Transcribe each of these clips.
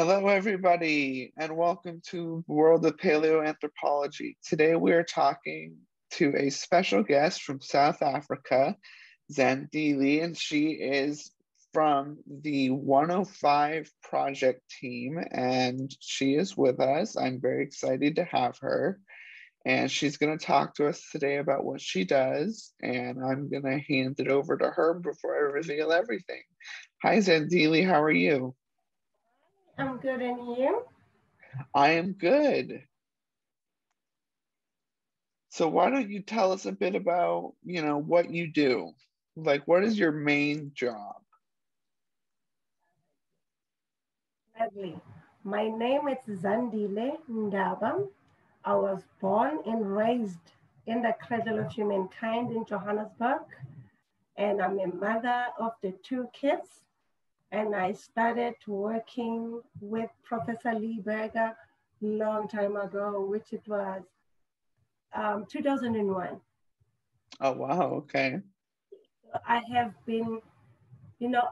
Hello, everybody, and welcome to World of Paleoanthropology. Today, we are talking to a special guest from South Africa, Zandile, and she is from the 105 project team, and she is with us. I'm very excited to have her, and she's going to talk to us today about what she does, and I'm going to hand it over to her before I reveal everything. Hi, Zandile, how are you? I'm good, and you? I am good. So why don't you tell us a bit about, what you do? Like, what is your main job? Gladly. My name is Zandile Ndaba. I was born and raised in the cradle of humankind in Johannesburg, and I'm a mother of the two kids. And I started working with Professor Lee Berger long time ago, which it was 2001. Oh, wow. Okay. I have been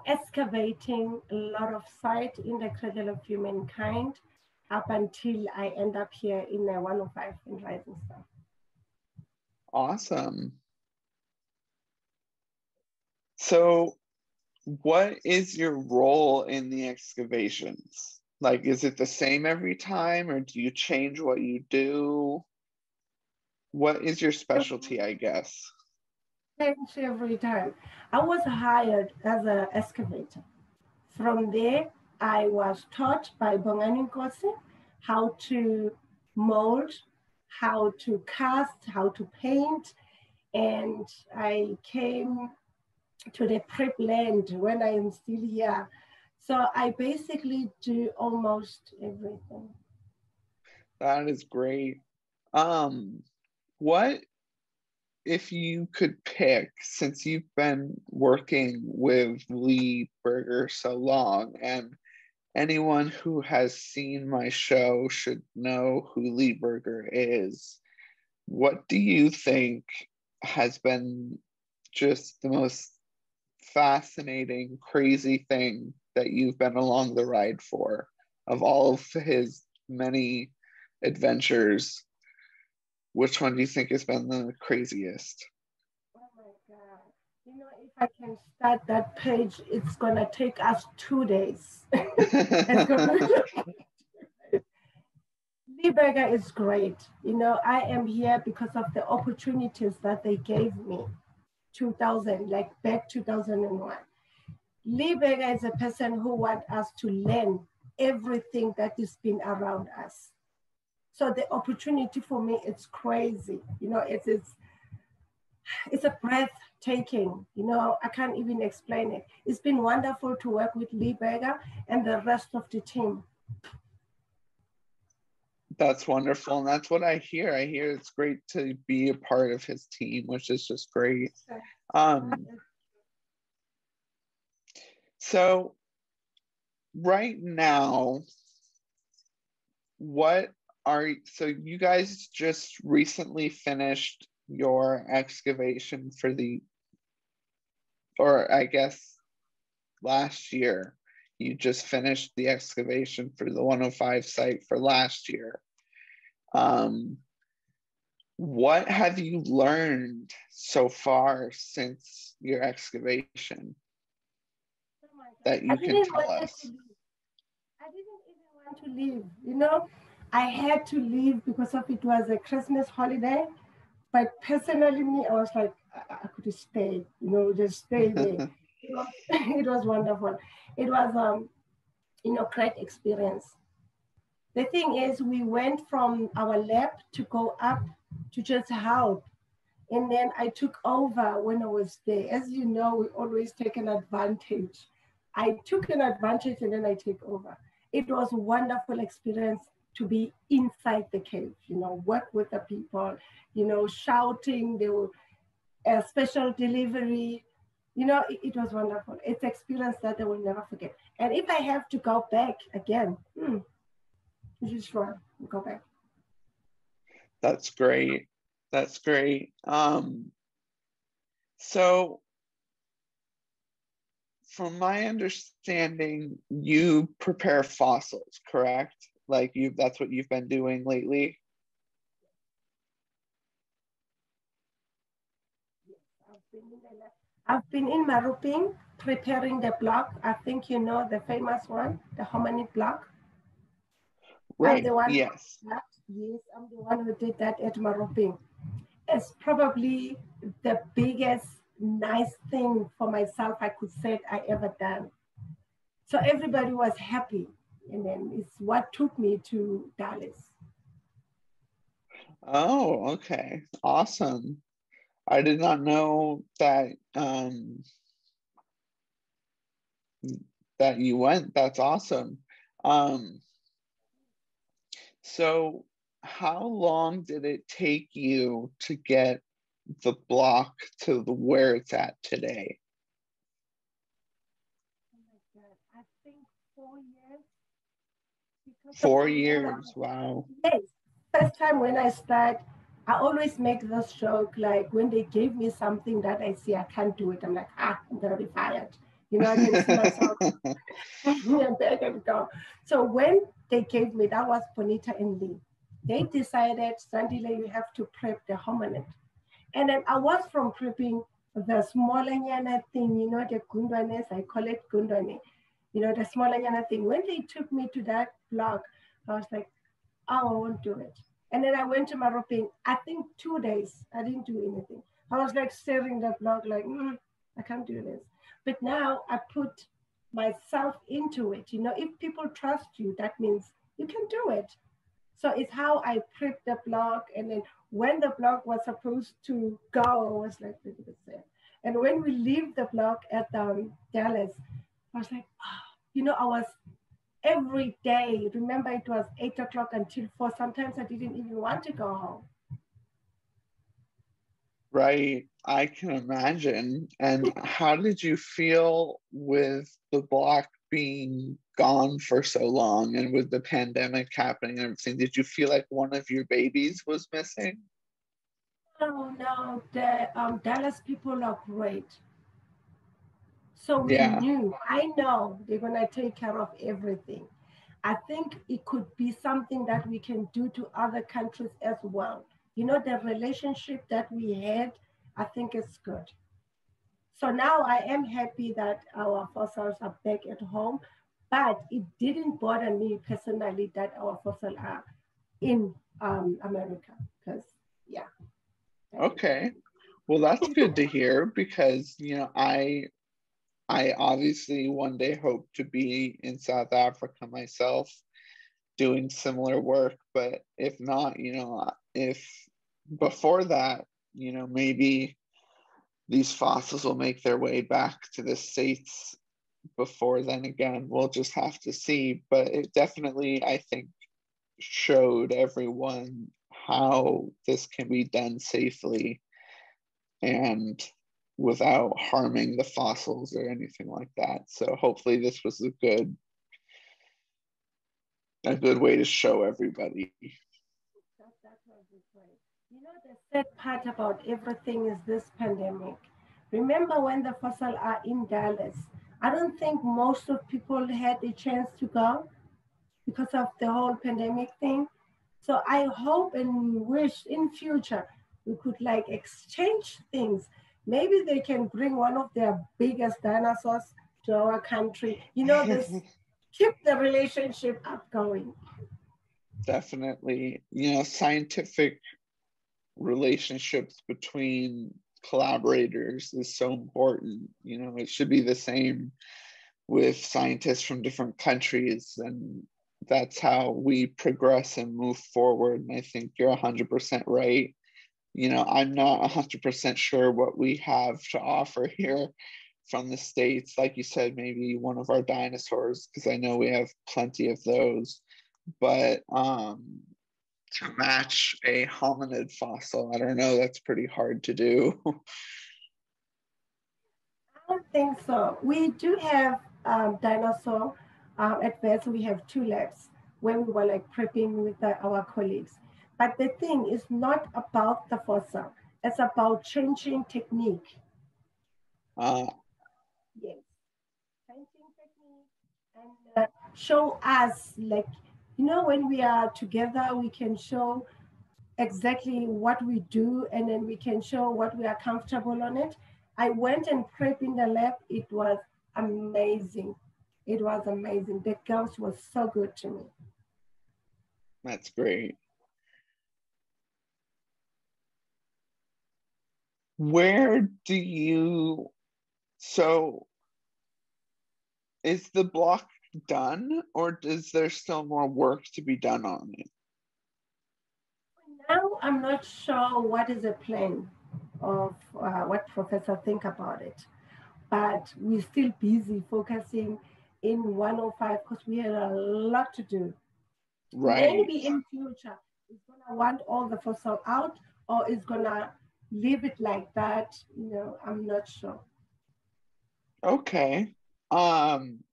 excavating a lot of site in the cradle of humankind up until I end up here in the 105 in Rising Star. Awesome. So what is your role in the excavations? Like, is it the same every time, or do you change what you do? What is your specialty, I guess? Change every time. I was hired as an excavator. From there, I was taught by Bongani Nkosi how to mold, how to cast, how to paint, and I came to the prep land when I am still here. So I basically do almost everything. That is great. What if you could pick, since you've been working with Lee Berger so long, and anyone who has seen my show should know who Lee Berger is, what do you think has been just the most fascinating, crazy thing that you've been along the ride for of all of his many adventures? Which one do you think has been the craziest? Oh my God. If I can start that page, it's going to take us 2 days. It's gonna Lee Berger is great. I am here because of the opportunities that they gave me. 2000, like back 2001. Lee Berger is a person who wants us to learn everything that has been around us. So the opportunity for me, it's crazy. It's a breathtaking. I can't even explain it. It's been wonderful to work with Lee Berger and the rest of the team. That's wonderful. And that's what I hear. I hear it's great to be a part of his team, which is just great. So right now, so you guys just recently finished your excavation or I guess last year, you just finished the excavation for the 105 site for last year. What have you learned so far since your excavation that you can tell us? I didn't even want to leave. I had to leave because of it was a Christmas holiday. But personally, me, I was like, I could stay, just stay there. It was wonderful. It was, great experience. The thing is, we went from our lab to go up to just help. And then I took over when I was there. As you know, we always take an advantage. I took an advantage and then I take over. It was a wonderful experience to be inside the cave, work with the people, shouting, they were a special delivery. It was wonderful. It's an experience that I will never forget. And if I have to go back again, just sure, go back. That's great. That's great. So from my understanding, you prepare fossils, correct? Like that's what you've been doing lately? I've been in Maruping preparing the block. I think you know the famous one, the hominid block. I'm Right. the one who Yes. did that. Yes, I'm the one who did that at Maruping. It's probably the biggest nice thing for myself I could say I ever done. So everybody was happy. And then it's what took me to Dallas. Oh, okay. Awesome. I did not know that that you went. That's awesome. Um, so how long did it take you to get the block to where it's at today? Oh my God, I think 4 years because of 4 years. Wow. yes. First time when I start, I always make this joke like when they gave me something that I see I can't do it, I'm like, I'm gonna be fired. You know, I can see myself and beg and go. So when they gave me, that was Bonita and Lee. They decided, Zandile, you have to prep the hominid. And then I was from prepping the smaller yana thing, you know, the gundwanes, I call it gundwane, you know, the smaller yana thing. When they took me to that block, I was like, oh, I won't do it. And then I went to Maroping, I think 2 days, I didn't do anything. I was like staring the block like, I can't do this. But now I put myself into it. You know, if people trust you, that means you can do it. So it's how I prepped the blog. And then when the blog was supposed to go, I was like 30%. And when we leave the blog at Dallas, I was like, oh, you know, I was every day. Remember, it was 8 o'clock until 4. Sometimes I didn't even want to go home. Right. I can imagine. And how did you feel with the block being gone for so long and with the pandemic happening and everything? Did you feel like one of your babies was missing? Oh no, the Dallas people are great. So we Yeah. knew, I know they're going to take care of everything. I think it could be something that we can do to other countries as well. You know, the relationship that we had, I think it's good. So now I am happy that our fossils are back at home, but it didn't bother me personally that our fossils are in America because, yeah, that didn't bother Okay. Well, that's good to hear because, I obviously one day hope to be in South Africa myself doing similar work, but if not, if before that, maybe these fossils will make their way back to the States before then again. We'll just have to see. But it definitely, I think, showed everyone how this can be done safely and without harming the fossils or anything like that. So hopefully this was a good way to show everybody. That was great. You know, the sad part about everything is this pandemic. Remember when the fossil are in Dallas? I don't think most of people had a chance to go because of the whole pandemic thing. So I hope and wish in future we could like exchange things. Maybe they can bring one of their biggest dinosaurs to our country. You know, this keep the relationship up going. Definitely, scientific relationships between collaborators is so important. It should be the same with scientists from different countries, and that's how we progress and move forward. And I think you're 100% right. I'm not 100% sure what we have to offer here from the States. Like you said, maybe one of our dinosaurs, because I know we have plenty of those. But to match a hominid fossil, I don't know, that's pretty hard to do. I don't think so. We do have dinosaur. At first, we have two labs when we were like prepping with our colleagues. But the thing is not about the fossil. It's about changing technique. uh, Yes. show us, like, when we are together, we can show exactly what we do, and then we can show what we are comfortable on it. I went and prepped in the lab. It was amazing. It was amazing. The girls were so good to me. That's great. Where do you, so is the block done, or is there still more work to be done on it? Now I'm not sure what is the plan of what professor think about it, but we're still busy focusing in 105 because we had a lot to do. Right. Maybe in future it's gonna want all the fossil out, or it's gonna leave it like that. I'm not sure. Okay. Um,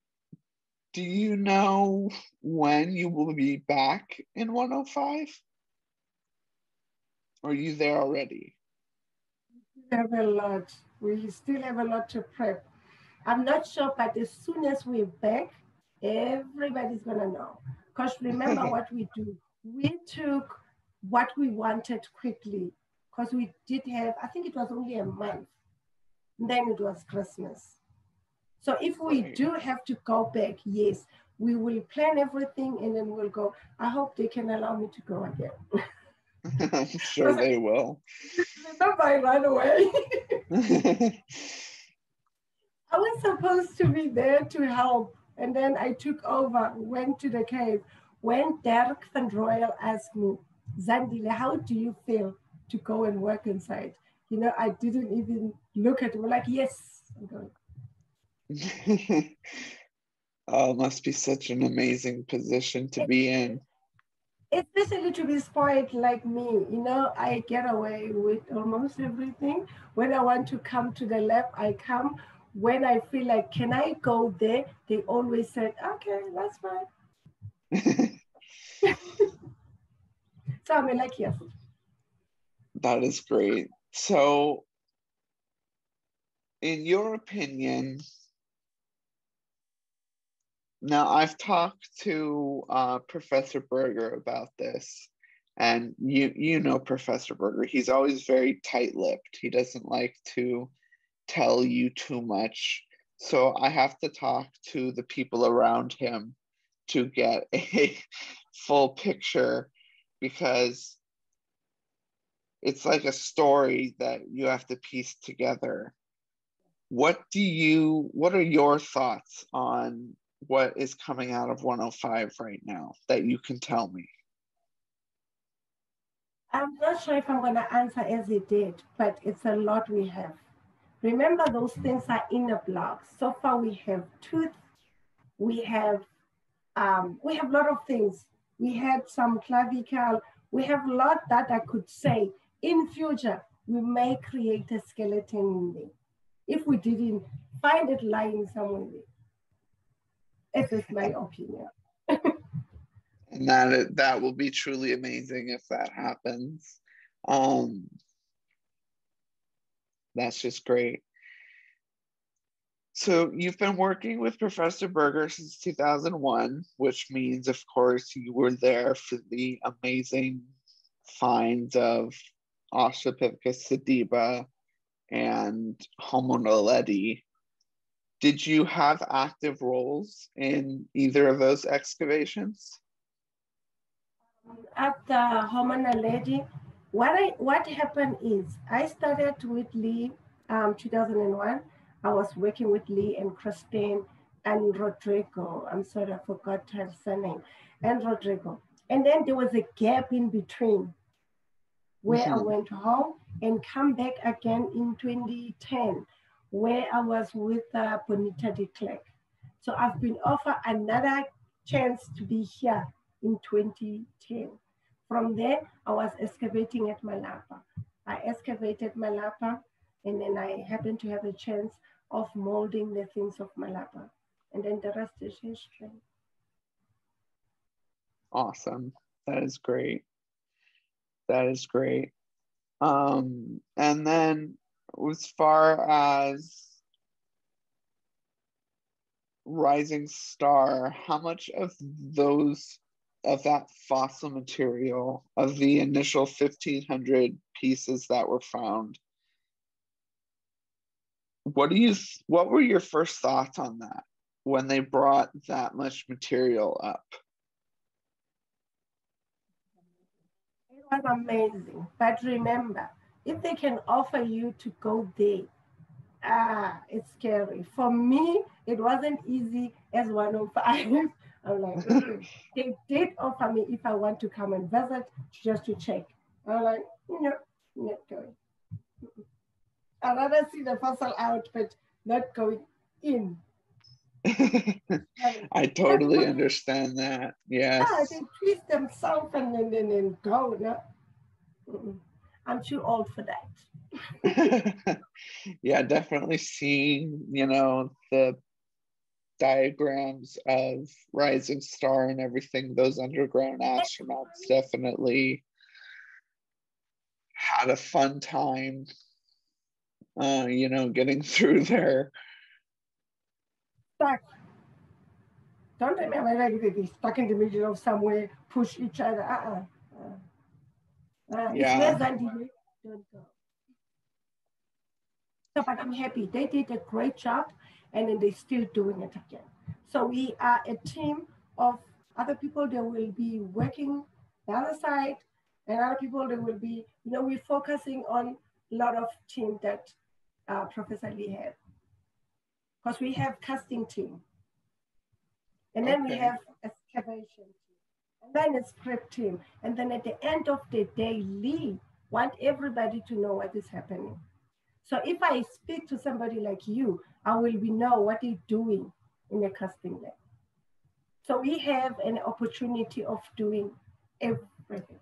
do you know when you will be back in 105? Or are you there already? We have a lot. We still have a lot to prep. I'm not sure, but as soon as we're back, everybody's gonna know. Because remember what we do. We took what we wanted quickly, because we did have, I think it was only a month. Then it was Christmas. So if we Right. do have to go back, yes, we will plan everything and then we'll go. I hope they can allow me to go again. I'm sure Because they will. remember, I ran away. I was supposed to be there to help, and then I took over, went to the cave. When Dirk van Royal asked me, Zandile, how do you feel to go and work inside? I didn't even look at him. Like, yes, I'm going. Oh, it must be such an amazing position to be in. Especially to be spoiled like me, I get away with almost everything. When I want to come to the lab, I come. When I feel like, can I go there? They always said, okay, that's fine. So I'm like, yes. That is great. So, in your opinion, now I've talked to Professor Berger about this, and you know Professor Berger. He's always very tight-lipped. He doesn't like to tell you too much. So I have to talk to the people around him to get a full picture, because it's like a story that you have to piece together. What are your thoughts on what is coming out of 105 right now that you can tell me? I'm not sure if I'm going to answer as it did, but it's a lot we have. Remember, those things are inner blocks. So far, we have tooth, we have a lot of things. We had some clavicle. We have a lot that I could say. In future, we may create a skeleton in there if we didn't find it lying somewhere. This is my opinion. And that will be truly amazing if that happens. Um, that's just great. So you've been working with Professor Berger since 2001, which means, of course, you were there for the amazing finds of Australopithecus sediba and Homo naledi. Did you have active roles in either of those excavations? At the Homo naledi, what happened is I started with Lee 2001. I was working with Lee and Christine and Rodrigo. I'm sorry, I forgot her surname. And Rodrigo. And then there was a gap in between where I Mhm. went home and come back again in 2010, where I was with Bonita de Klerk. So I've been offered another chance to be here in 2010. From there, I was excavating at Malapa. I excavated Malapa, and then I happened to have a chance of molding the things of Malapa. And then the rest is history. Awesome. That is great. That is great. And then as far as rising star, how much of that fossil material, of the initial 1,500 pieces that were found, what were your first thoughts on that when they brought that much material up? It was amazing. But remember, if they can offer you to go there, it's scary. For me, it wasn't easy as 105. I'm like, they did offer me if I want to come and visit just to check. I'm like, no, not going. I'd rather see the fossil out, but not going in. I totally understand that. Yeah, they Yes. twist themselves and then go. No, I'm too old for that. Yeah, definitely seeing, the diagrams of Rising Star and everything, those underground astronauts definitely had a fun time, getting through there. Stuck. Don't remember like they stuck in the middle of somewhere, push each other. It's where Yeah, Zandiles don't go. So, but I'm happy. They did a great job and then they're still doing it again. So we are a team of other people that will be working the other side and other people that will be, we're focusing on a lot of team that Professor Lee had. Because we have casting team and then we okay. have excavation team and then it's prep team. And then at the end of the day, Lee want everybody to know what is happening. So if I speak to somebody like you, I will be know what they're doing in a casting lab. So we have an opportunity of doing everything.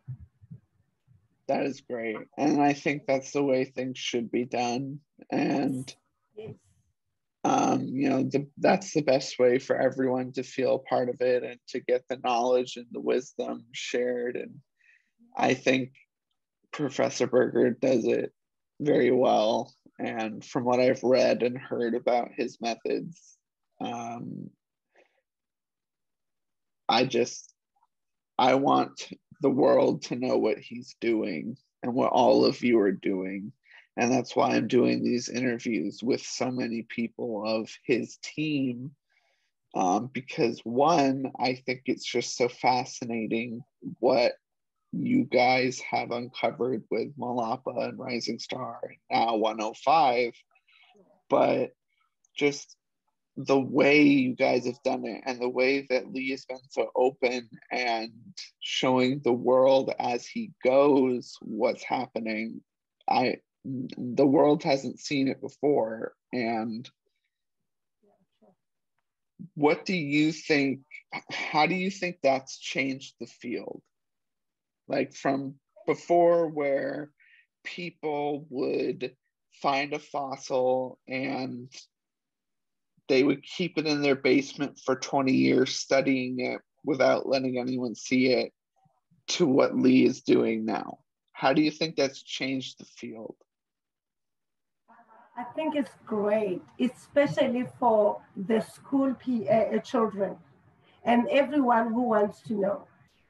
That is great. And I think that's the way things should be done. And, Yes, yes, that's the best way for everyone to feel part of it and to get the knowledge and the wisdom shared. And I think Professor Berger does it very well. And from what I've read and heard about his methods, um, I want the world to know what he's doing and what all of you are doing. And that's why I'm doing these interviews with so many people of his team. Because one, I think it's just so fascinating what you guys have uncovered with Malapa and Rising Star and now 105, but just the way you guys have done it and the way that Lee has been so open and showing the world as he goes what's happening. The world hasn't seen it before. And what do you think, how do you think that's changed the field? Like from before, where people would find a fossil and they would keep it in their basement for 20 years studying it without letting anyone see it, to what Lee is doing now. How do you think that's changed the field? I think it's great, especially for the school children and everyone who wants to know.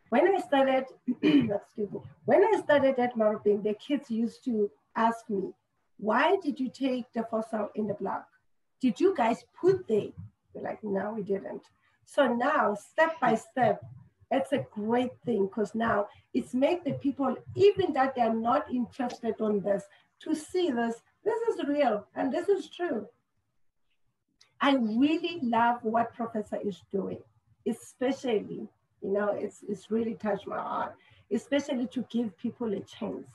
When I started, excuse me, when I started at Malapa, the kids used to ask me, why did you take the fossil in the block? Did you guys put there? We're like, no, we didn't. So now, step by step, it's a great thing because now it's make the people, even that they're not interested on this, to see this. This is real and this is true. I really love what Professor is doing, especially, it's really touched my heart, especially to give people a chance.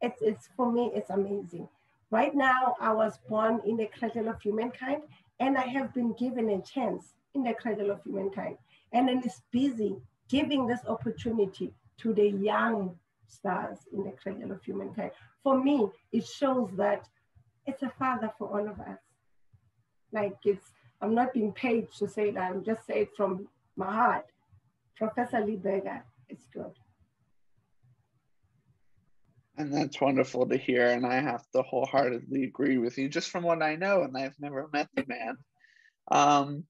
It's for me, it's amazing. Right now, I was born in the cradle of humankind, and I have been given a chance in the cradle of humankind. And then it's busy giving this opportunity to the young stars in the cradle of humankind. For me, it shows that it's a father for all of us. Like I'm not being paid to say that. I'm just saying it from my heart. Professor Lee Berger, it's good. And that's wonderful to hear. And I have to wholeheartedly agree with you just from what I know. And I've never met the man. Um,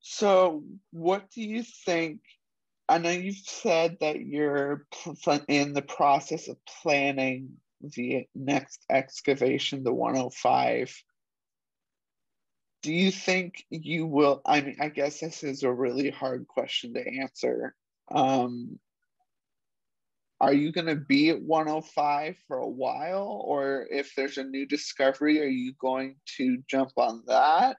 so what do you think? I know you've said that you're in the process of planning the next excavation, the 105. Do you think you will? I mean, I guess this is a really hard question to answer. Um, are you going to be at 105 for a while? Or if there's a new discovery, are you going to jump on that?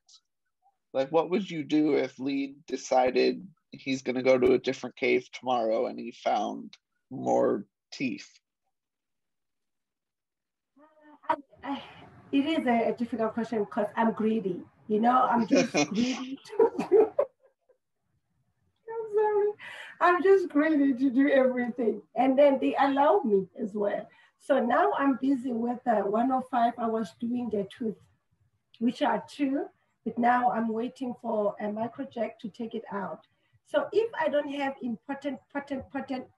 Like, what would you do if Lee decided he's going to go to a different cave tomorrow and he found more teeth? It is a difficult question because I'm greedy. You know, I'm just greedy to do. I'm sorry. I'm just greedy to do everything. And then they allow me as well. So now I'm busy with 105. I was doing the tooth, which are two, but now I'm waiting for a microjack to take it out. So if I don't have important,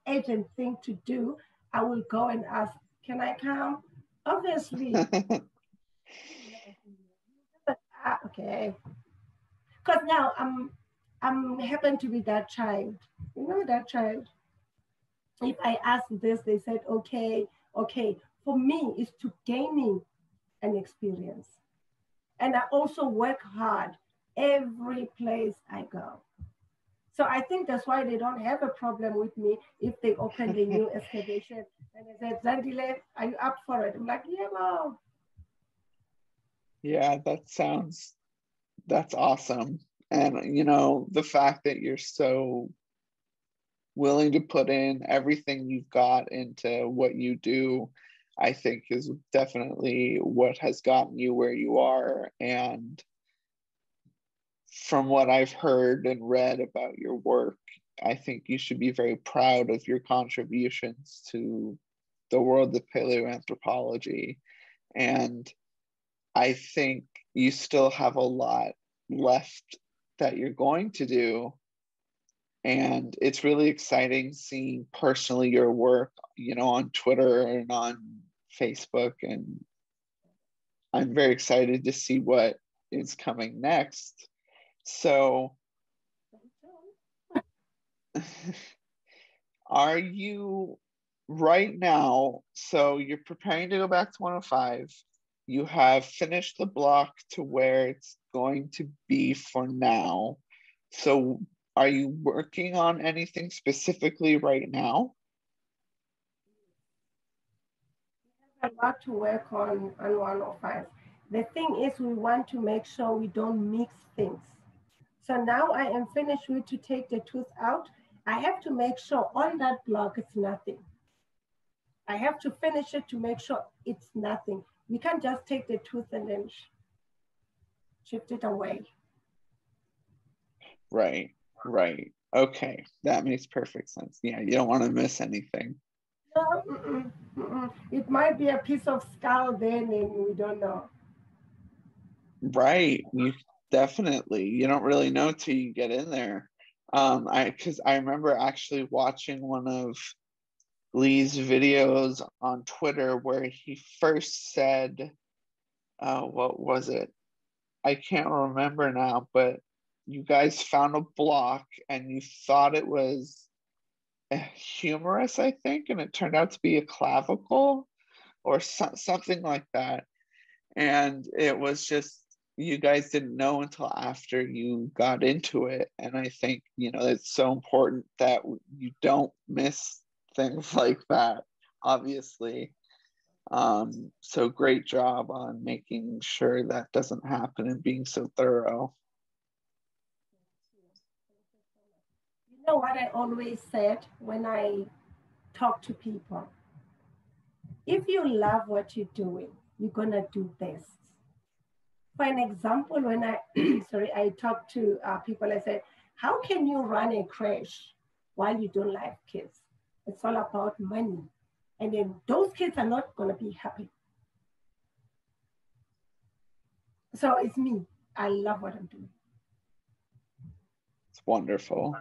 urgent thing to do, I will go and ask, can I come? Obviously. But, okay. Because now I'm happen to be that child. You know that child. If I ask this, they said, okay, okay. For me, it's to gaining an experience. And I also work hard every place I go. So I think that's why they don't have a problem with me if they open the new excavation and they said, Zandile, are you up for it? I'm like, yeah, mom. Yeah, that's awesome. And the fact that you're so willing to put in everything you've got into what you do, I think is definitely what has gotten you where you are. And from what I've heard and read about your work, I think you should be very proud of your contributions to the world of paleoanthropology. And I think you still have a lot left that you're going to do. And it's really exciting seeing personally your work, on Twitter and on Facebook. And I'm very excited to see what is coming next. So, are you right now? So, you're preparing to go back to 105. You have finished the block to where it's going to be for now. So, are you working on anything specifically right now? A lot to work on 105. The thing is, we want to make sure we don't mix things. So now I am finished with to take the tooth out. I have to make sure on that block it's nothing. I have to finish it to make sure it's nothing. We can't just take the tooth and then shift it away. Right, right. Okay, that makes perfect sense. Yeah, you don't want to miss anything. No, it might be a piece of skull then, and we don't know. Right, you don't really know till you get in there. Because I remember actually watching one of Lee's videos on Twitter where he first said, what was it? I can't remember now, but you guys found a block and you thought it was a humerus, I think, and it turned out to be a clavicle or something like that. And it was just, you guys didn't know until after you got into it. And I think, it's so important that you don't miss things like that, obviously. So great job on making sure that doesn't happen and being so thorough. You know what I always said when I talk to people? If you love what you're doing, you're gonna do this. For an example, when I sorry, I talk to people, I said, how can you run a crash while you don't like kids? It's all about money. And then those kids are not gonna be happy. So it's me. I love what I'm doing. It's wonderful.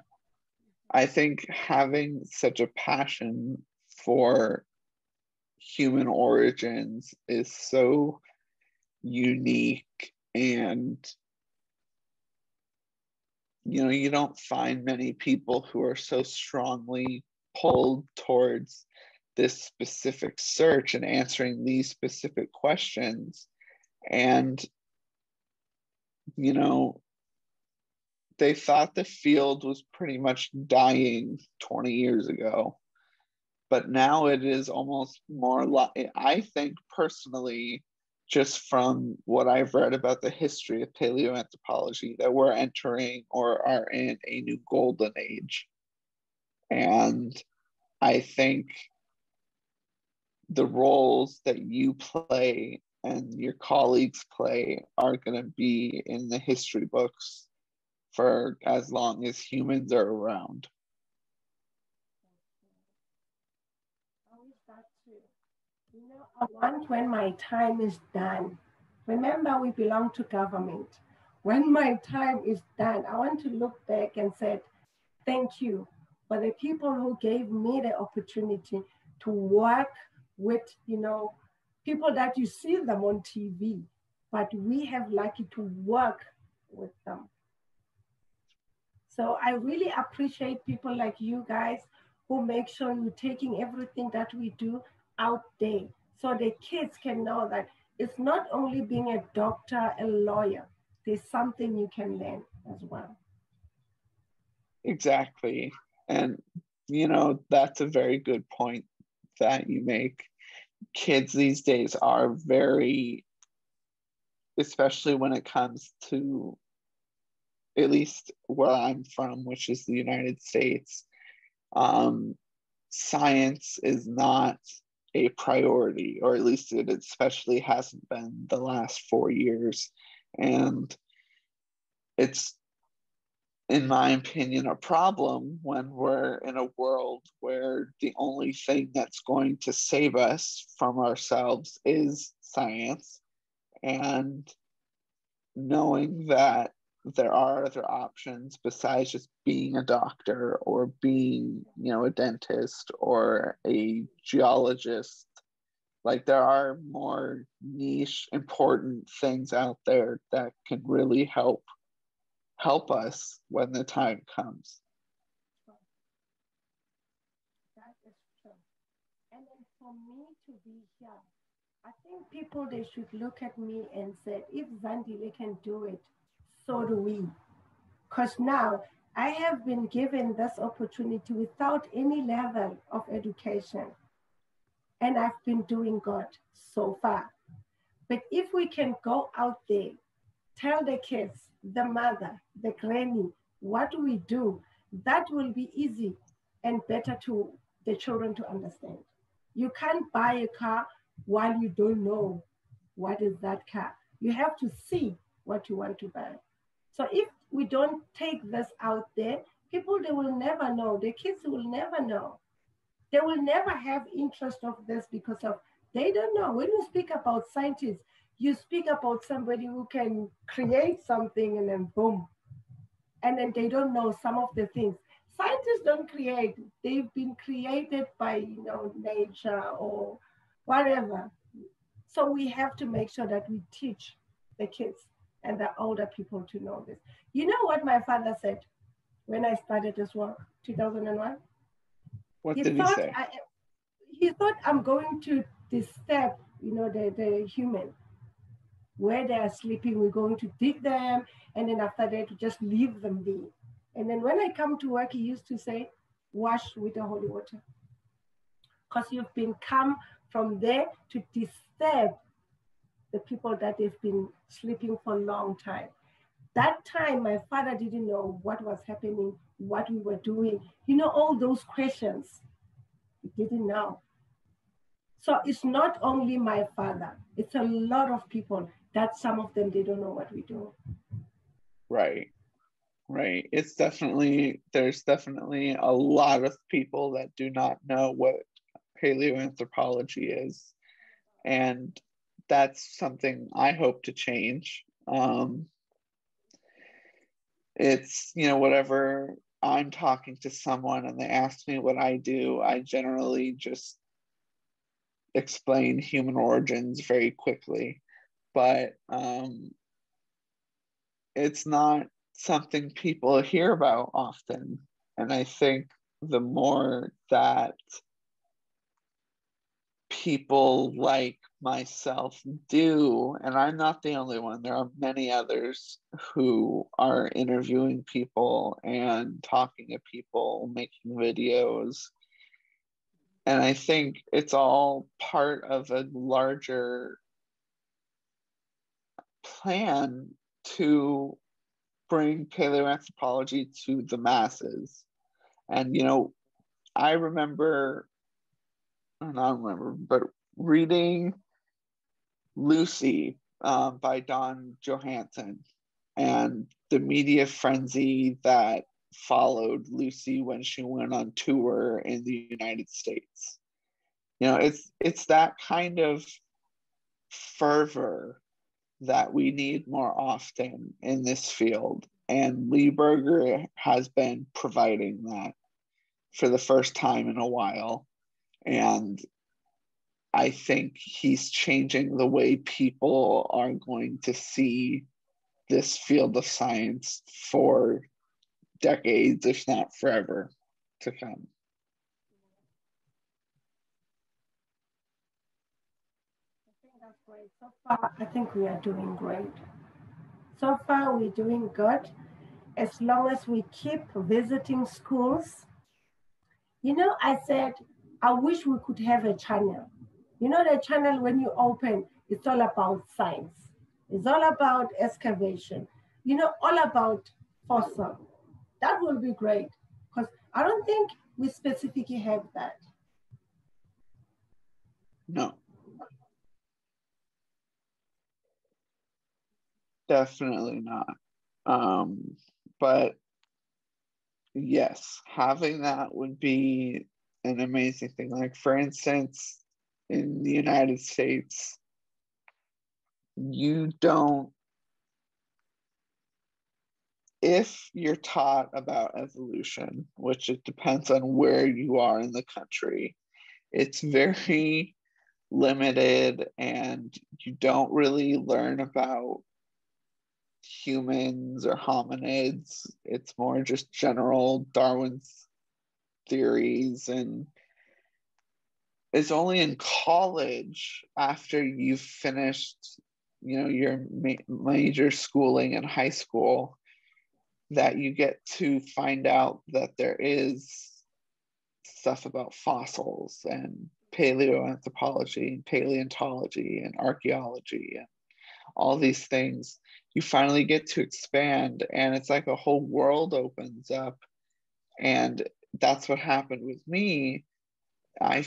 I think having such a passion for human origins is so unique And, you don't find many people who are so strongly pulled towards this specific search and answering these specific questions. And, they thought the field was pretty much dying 20 years ago. But now it is almost more like, I think personally, just from what I've read about the history of paleoanthropology, that we're entering or are in a new golden age. And I think the roles that you play and your colleagues play are going to be in the history books for as long as humans are around. How is that true? I want when my time is done. Remember, we belong to government. When my time is done, I want to look back and say, thank you for the people who gave me the opportunity to work with, people that you see them on TV, but we have lucky to work with them. So I really appreciate people like you guys who make sure you're taking everything that we do out there so the kids can know that it's not only being a doctor, a lawyer, there's something you can learn as well. Exactly. And, that's a very good point that you make. Kids these days are very, especially when it comes to, at least where I'm from, which is the United States, science is not a priority, or at least it especially hasn't been the last 4 years. And it's, in my opinion, a problem when we're in a world where the only thing that's going to save us from ourselves is science. And knowing that there are other options besides just being a doctor or being, a dentist or a geologist. Like, there are more niche, important things out there that can really help us when the time comes. That is true. And then for me to be here, I think people they should look at me and say, if Zandile can do it, so do we. Because now I have been given this opportunity without any level of education, and I've been doing good so far. But if we can go out there, tell the kids, the mother, the granny, what we do, that will be easy and better to the children to understand. You can't buy a car while you don't know what is that car. You have to see what you want to buy. So if we don't take this out there, people they will never know. The kids will never know. They will never have interest of this because of they don't know. When you speak about scientists, you speak about somebody who can create something and then boom. And then they don't know some of the things. Scientists don't create. They've been created by nature or whatever. So we have to make sure that we teach the kids and the older people to know this. You know what my father said when I started this work, 2001? What He did he thought say? he thought I'm going to disturb, the human where they are sleeping. We're going to dig them, and then after that, to just leave them be. And then when I come to work, he used to say, "Wash with the holy water," because you've been come from there to disturb the people that they've been sleeping for a long time. That time, my father didn't know what was happening, what we were doing. All those questions, he didn't know. So it's not only my father, it's a lot of people that some of them, they don't know what we do. Right. Right. There's definitely a lot of people that do not know what paleoanthropology is. And that's something I hope to change. It's, whatever I'm talking to someone and they ask me what I do, I generally just explain human origins very quickly. But it's not something people hear about often. And I think the more that people like myself do, and I'm not the only one, there are many others who are interviewing people and talking to people, making videos. And I think it's all part of a larger plan to bring paleoanthropology to the masses. And, I remember, I don't remember, but reading Lucy by Don Johansson and the media frenzy that followed Lucy when she went on tour in the United States. It's that kind of fervor that we need more often in this field. And Lee Berger has been providing that for the first time in a while. And I think he's changing the way people are going to see this field of science for decades, if not forever, to come. I think that's great. So far, I think we are doing great. So far, we're doing good. As long as we keep visiting schools. I said, I wish we could have a channel. The channel when you open, it's all about science. It's all about excavation. All about fossil. That will be great because I don't think we specifically have that. No, definitely not. But yes, having that would be an amazing thing. Like, for instance, in the United States, you don't, if you're taught about evolution, which it depends on where you are in the country, it's very limited and you don't really learn about humans or hominids. It's more just general Darwin's theories. And it's only in college, after you've finished your major schooling in high school, that you get to find out that there is stuff about fossils and paleoanthropology and paleontology and archaeology and all these things. You finally get to expand, and it's like a whole world opens up. And that's what happened with me. I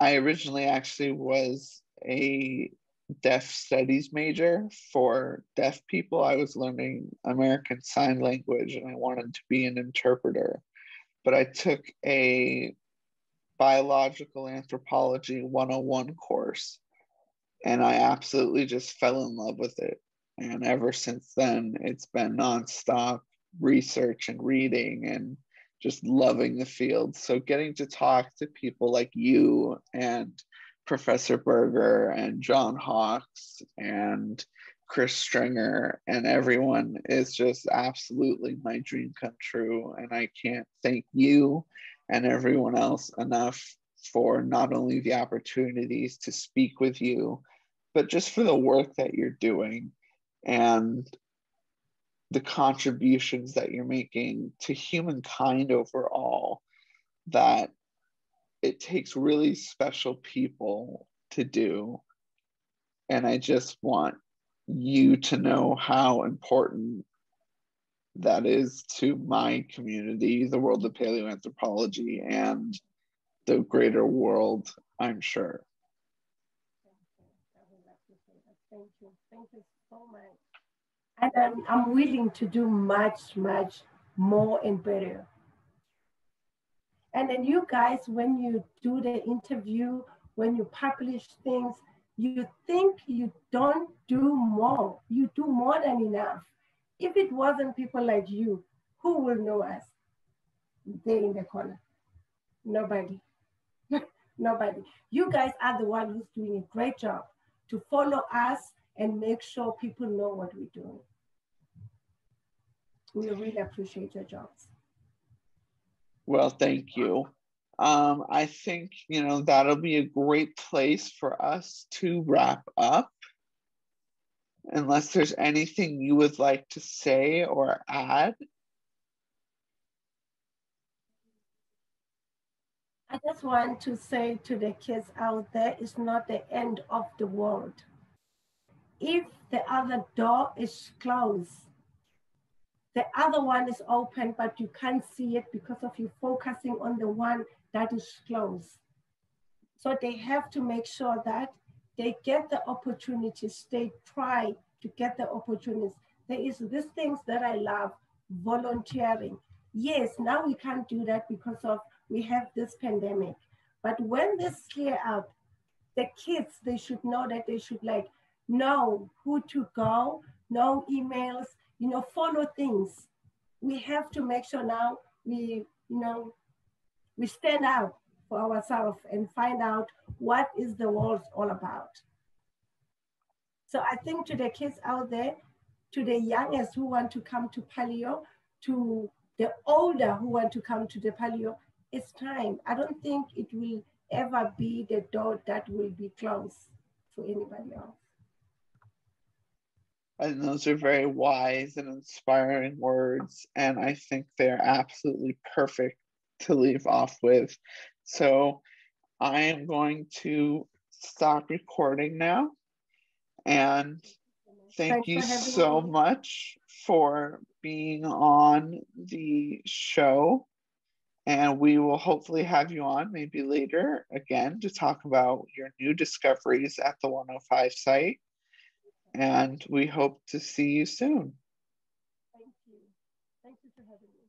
originally actually was a deaf studies major for deaf people. I was learning American Sign Language and I wanted to be an interpreter. But I took a biological anthropology 101 course and I absolutely just fell in love with it. And ever since then, it's been nonstop research and reading and just loving the field. So getting to talk to people like you and Professor Berger and John Hawks and Chris Stringer and everyone is just absolutely my dream come true. And I can't thank you and everyone else enough for not only the opportunities to speak with you, but just for the work that you're doing and the contributions that you're making to humankind overall, that it takes really special people to do. And I just want you to know how important that is to my community, the world of paleoanthropology, and the greater world, I'm sure. I would like to say that. Thank you. Thank you so much. And I'm willing to do much, much more and better. And then you guys, when you do the interview, when you publish things, you think you don't do more. You do more than enough. If it wasn't people like you, who will know us there in the corner? Nobody. Nobody. You guys are the one who's doing a great job to follow us and make sure people know what we're doing. We really appreciate your jobs. Well, thank you. I think, that'll be a great place for us to wrap up. Unless there's anything you would like to say or add. I just want to say to the kids out there, it's not the end of the world. If the other door is closed, the other one is open, but you can't see it because of you focusing on the one that is closed. So they have to make sure that they get the opportunities, they try to get the opportunities. There is these things that I love, volunteering. Yes, now we can't do that because of we have this pandemic. But when this clear out, the kids, they should know that they should know who to go, know emails, follow things. We have to make sure now we stand out for ourselves and find out what is the world all about. So I think to the kids out there, to the youngest who want to come to paleo, to the older who want to come to the paleo, it's time. I don't think it will ever be the door that will be closed for anybody else. And those are very wise and inspiring words, and I think they're absolutely perfect to leave off with. So I am going to stop recording now, and thank you so much for being on the show. And we will hopefully have you on maybe later again to talk about your new discoveries at the 105 site. And we hope to see you soon. Thank you. Thank you for having me.